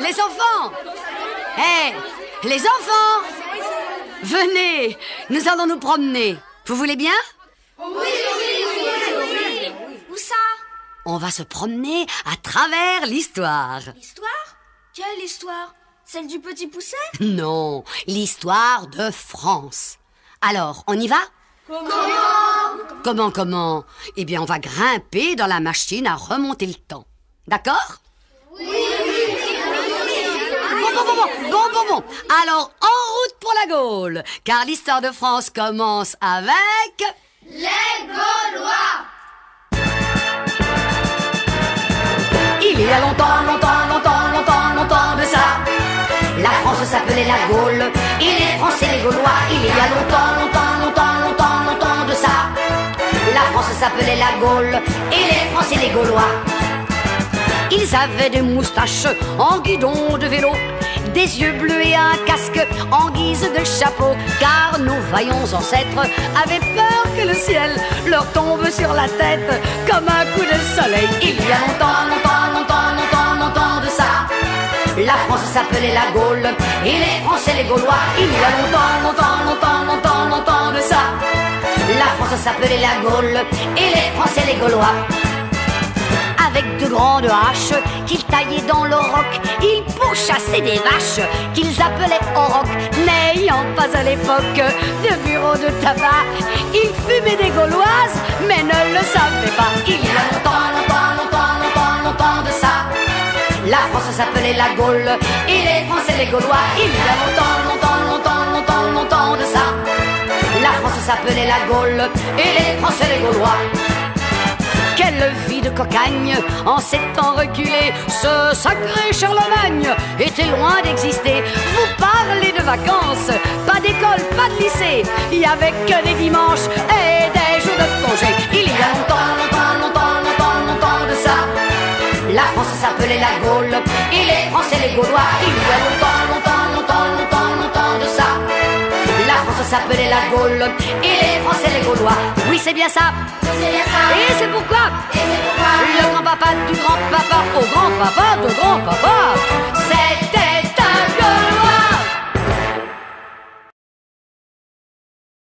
Les enfants! Hé, les enfants! Venez, nous allons nous promener. Vous voulez bien? Oui. Où ça? On va se promener à travers l'histoire. L'histoire? Quelle histoire? Celle du petit Pousset? Non, l'histoire de France. Alors, on y va? Comment? Eh bien, on va grimper dans la machine à remonter le temps. D'accord? Oui. Bon. Alors, en route pour la Gaule, car l'histoire de France commence avec... Les Gaulois! Il y a longtemps de ça, la France s'appelait la Gaule, et les Français les Gaulois. Il y a longtemps de ça, la France s'appelait la Gaule, et les Français les Gaulois. Ils avaient des moustaches en guidon de vélo, des yeux bleus et un casque en guise de chapeau, car nos vaillants ancêtres avaient peur que le ciel leur tombe sur la tête comme un coup de soleil. Il y a longtemps de ça, la France s'appelait la Gaule, et les Français les Gaulois. Il y a longtemps de ça, la France s'appelait la Gaule, et les Français les Gaulois. Avec de grandes haches qu'ils taillaient dans le roc, ils pourchassaient des vaches qu'ils appelaient aurochs. N'ayant pas à l'époque de bureau de tabac, ils fumaient des Gauloises, mais ne le savaient pas. Il y a longtemps de ça, la France s'appelait la Gaule, et les Français les Gaulois. Il y a longtemps de ça, la France s'appelait la Gaule, et les Français les Gaulois. Quelle vie de cocagne en ces temps reculés, ce sacré Charlemagne était loin d'exister. Vous parlez de vacances, pas d'école, pas de lycée, il y avait que des dimanches et des jours de congé. Il y a longtemps de ça, la France s'appelait la Gaule, et les Français les Gaulois. Il y a longtemps de ça, la France s'appelait la Gaule, et les Français les Gaulois. Oui, c'est bien ça. Et c'est pourquoi le grand-papa du grand-papa au grand-papa de grand-papa